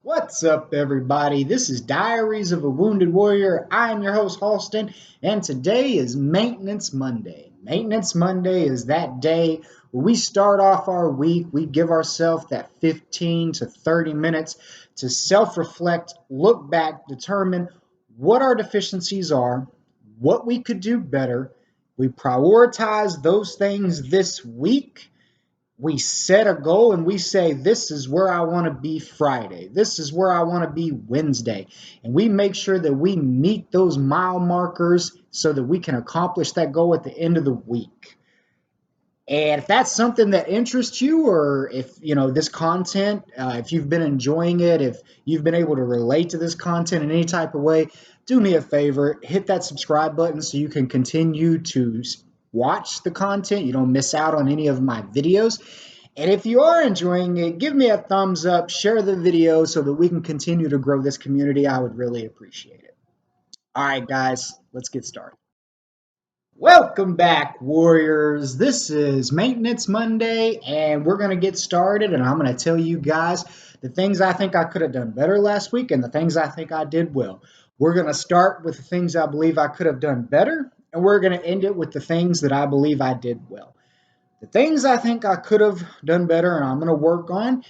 What's up, everybody? This is Diaries of a Wounded Warrior. I am your host, Halston, and today is Maintenance Monday. Maintenance Monday is that day where we start off our week. We give ourselves that 15 to 30 minutes to self reflect, look back, determine what our deficiencies are, what we could do better. We prioritize those things this week. We set a goal and we say, this is where I want to be Friday. This is where I want to be Wednesday. And we make sure that we meet those mile markers so that we can accomplish that goal at the end of the week. And if that's something that interests you, or if this content, if you've been enjoying it, if you've been able to relate to this content in any type of way, do me a favor, hit that subscribe button so you can continue to watch the content. You don't miss out on any of my videos. And if you are enjoying it, give me a thumbs up, share the video so that we can continue to grow this community. I would really appreciate it. All right, guys, let's get started. Welcome back, Warriors. This is Maintenance Monday, and we're going to get started. And I'm going to tell you guys the things I think I could have done better last week and the things I think I did well. We're going to start with the things I believe I could have done better, and we're going to end it with the things that I believe I did well. The things I think I could have done better and I'm going to work on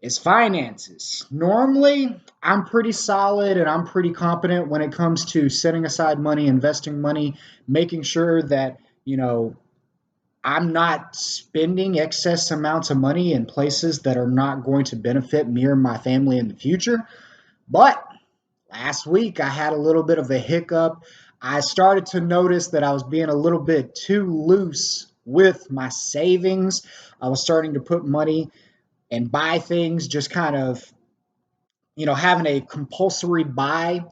is finances. Normally, I'm pretty solid and I'm pretty competent when it comes to setting aside money, investing money, making sure that, I'm not spending excess amounts of money in places that are not going to benefit me or my family in the future. But last week, I had a little bit of a hiccup. I started to notice that I was being a little bit too loose with my savings. I was starting to put money and buy things, just kind of, having a compulsory buy.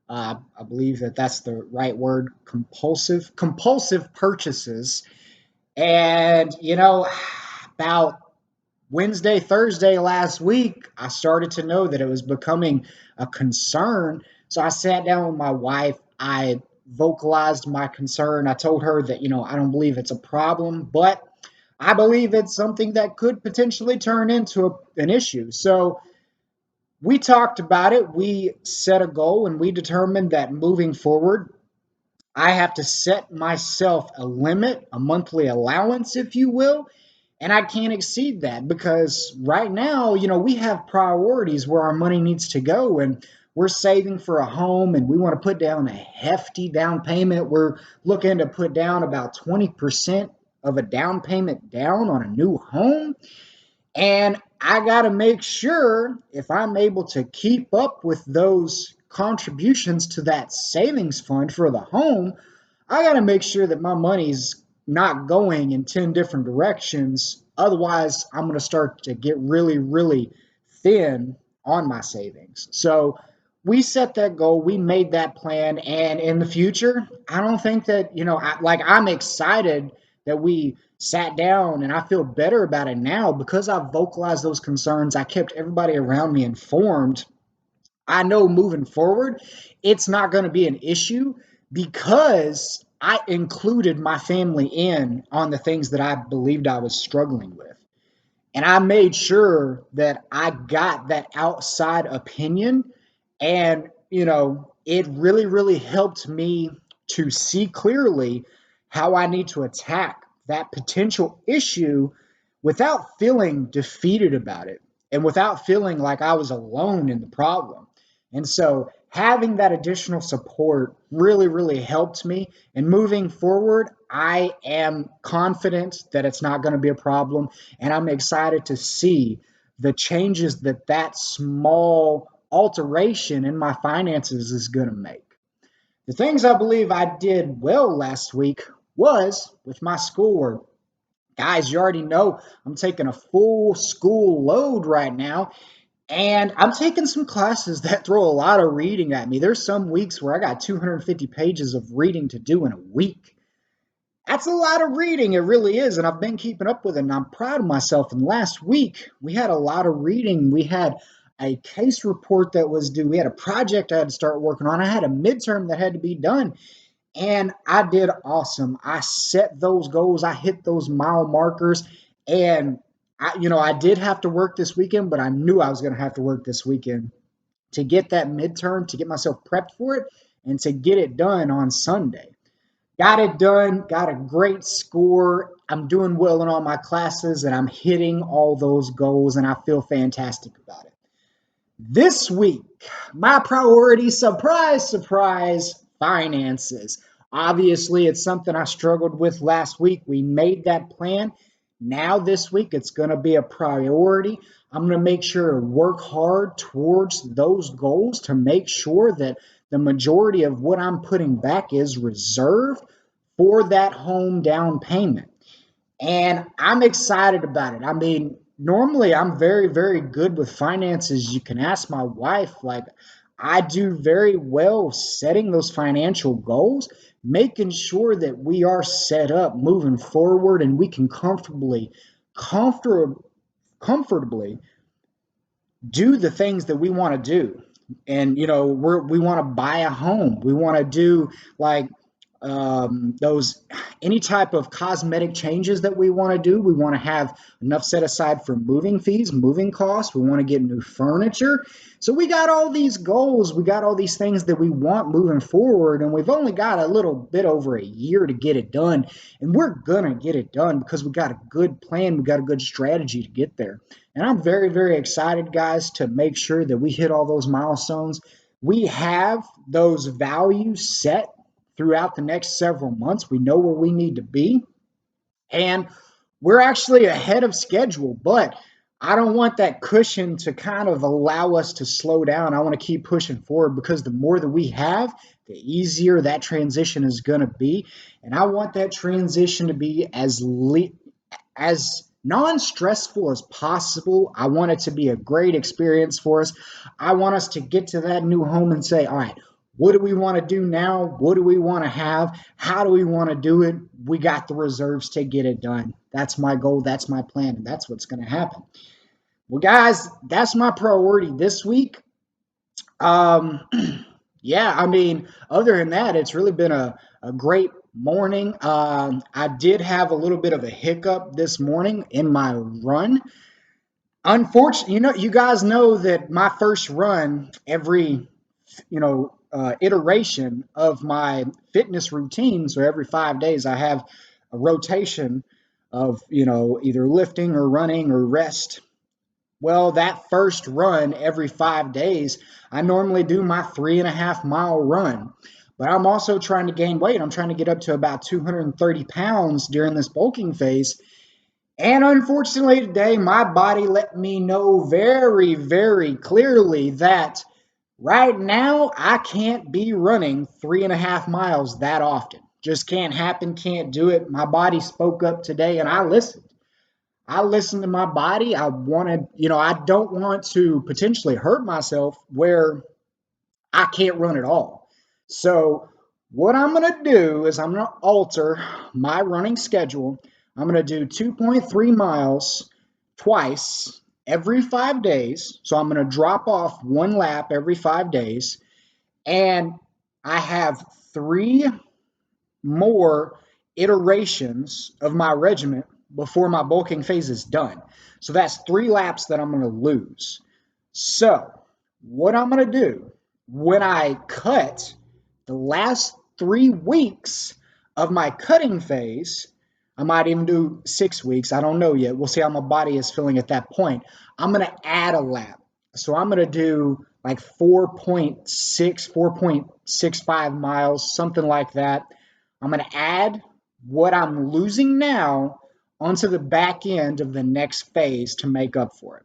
I believe that that's the right word, compulsive purchases. And, about Wednesday, Thursday last week, I started to know that it was becoming a concern. So I sat down with my wife. I vocalized my concern. I told her that, I don't believe it's a problem, but I believe it's something that could potentially turn into an issue. So we talked about it. We set a goal and we determined that moving forward, I have to set myself a limit, a monthly allowance, if you will, and I can't exceed that because right now, we have priorities where our money needs to go, and we're saving for a home and we want to put down a hefty down payment. We're looking to put down about 20% of a down payment down on a new home. And I got to make sure if I'm able to keep up with those contributions to that savings fund for the home, I got to make sure that my money's not going in 10 different directions. Otherwise, I'm going to start to get really, really thin on my savings. So we set that goal, we made that plan. And in the future, I don't think that, I'm excited that we sat down and I feel better about it now because I vocalized those concerns. I kept everybody around me informed. I know moving forward, it's not going to be an issue because I included my family in on the things that I believed I was struggling with. And I made sure that I got that outside opinion. And, it really, really helped me to see clearly how I need to attack that potential issue without feeling defeated about it and without feeling like I was alone in the problem. And so having that additional support really, really helped me. And moving forward, I am confident that it's not going to be a problem. And I'm excited to see the changes that that small alteration in my finances is going to make. The things I believe I did well last week was with my schoolwork. Guys, you already know I'm taking a full school load right now, and I'm taking some classes that throw a lot of reading at me. There's some weeks where I got 250 pages of reading to do in a week. That's a lot of reading, it really is, and I've been keeping up with it, and I'm proud of myself. And last week, we had a lot of reading. We had a case report that was due. We had a project I had to start working on. I had a midterm that had to be done, and I did awesome. I set those goals. I hit those mile markers, and I did have to work this weekend, but I knew I was going to have to work this weekend. to get that midterm, to get myself prepped for it, and to get it done on Sunday. Got it done, got a great score. I'm doing well in all my classes, and I'm hitting all those goals, and I feel fantastic about it. This week, my priority, surprise, surprise, finances. Obviously, it's something I struggled with last week. We made that plan. Now, this week, it's going to be a priority. I'm going to make sure to work hard towards those goals to make sure that the majority of what I'm putting back is reserved for that home down payment. And I'm excited about it. I mean, normally I'm very, very good with finances. You can ask my wife, like, I do very well setting those financial goals, making sure that we are set up moving forward and we can comfort, comfortably do the things that we want to do. And we want to buy a home, we want to do like those any type of cosmetic changes that we want to do. We want to have enough set aside for moving fees, moving costs. We want to get new furniture. So we got all these goals, we got all these things that we want moving forward, and we've only got a little bit over a year to get it done. And we're gonna get it done because we got a good plan, we got a good strategy to get there. And I'm very, very excited, guys, to make sure that we hit all those milestones. We have those values set throughout the next several months. We know where we need to be, and we're actually ahead of schedule, but I don't want that cushion to kind of allow us to slow down. I want to keep pushing forward because the more that we have, the easier that transition is going to be. And I want that transition to be as non-stressful as possible. I want it to be a great experience for us. I want us to get to that new home and say, all right, what do we want to do now? What do we want to have? How do we want to do it? We got the reserves to get it done. That's my goal. That's my plan. And that's what's going to happen. Well, guys, that's my priority this week. Um, yeah, I mean, other than that, it's really been a great morning. I did have a little bit of a hiccup this morning in my run. Unfortunately, you guys know that my first run, every iteration of my fitness routine. So every 5 days, I have a rotation of either lifting or running or rest. Well, that first run every 5 days, I normally do my 3.5 mile run. But I'm also trying to gain weight. I'm trying to get up to about 230 pounds during this bulking phase. And unfortunately, today, my body let me know very, very clearly that right now I can't be running 3.5 miles that often. Just can't happen, can't do it. My body spoke up today and I listened. I listened to my body. I don't want to potentially hurt myself where I can't run at all. So, what I'm going to do is I'm going to alter my running schedule. I'm going to do 2.3 miles twice every 5 days. So, I'm going to drop off one lap every 5 days. And I have three more iterations of my regiment before my bulking phase is done. So that's 3 laps that I'm going to lose. So, what I'm going to do when I cut the last 3 weeks of my cutting phase, I might even do 6 weeks. I don't know yet. We'll see how my body is feeling at that point. I'm going to add a lap. So I'm going to do like 4.65 miles, something like that. I'm going to add what I'm losing now onto the back end of the next phase to make up for it.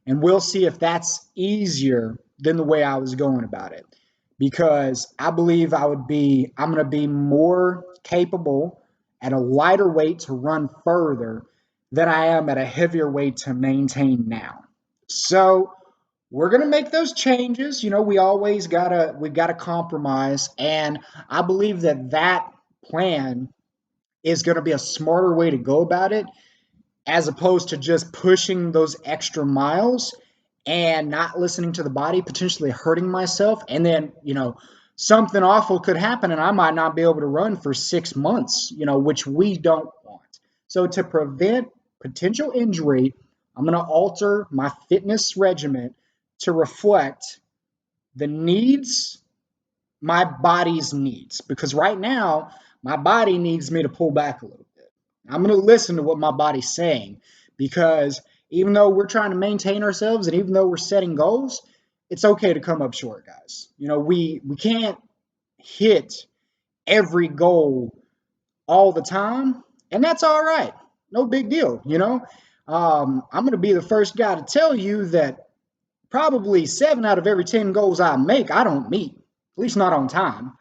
And we'll see if that's easier than the way I was going about it. Because I believe I'm going to be more capable at a lighter weight to run further than I am at a heavier weight to maintain now. So we're going to make those changes. We've got to compromise. And I believe that plan is going to be a smarter way to go about it, as opposed to just pushing those extra miles and not listening to the body, potentially hurting myself. And then, something awful could happen and I might not be able to run for 6 months, which we don't want. So to prevent potential injury, I'm going to alter my fitness regimen to reflect the needs, my body's needs. Because right now, my body needs me to pull back a little bit. I'm going to listen to what my body's saying, because even though we're trying to maintain ourselves and even though we're setting goals, it's okay to come up short, guys. We can't hit every goal all the time, and that's all right. No big deal. I'm going to be the first guy to tell you that probably 7 out of every 10 goals I make, I don't meet, at least not on time.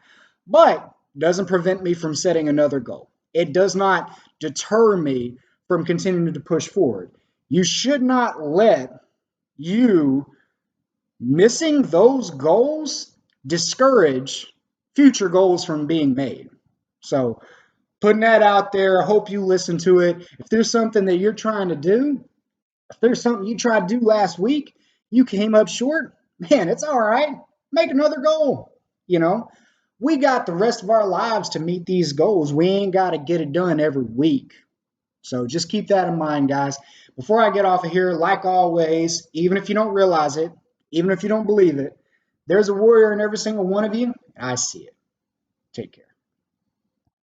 But doesn't prevent me from setting another goal. It does not deter me from continuing to push forward. You should not let you missing those goals discourage future goals from being made. So, putting that out there, I hope you listen to it. If there's something that you're trying to do, if there's something you tried to do last week, you came up short, man, it's all right. Make another goal. You know, we got the rest of our lives to meet these goals. We ain't got to get it done every week. So just keep that in mind, guys. Before I get off of here, like always, even if you don't realize it, even if you don't believe it, there's a warrior in every single one of you. I see it. Take care.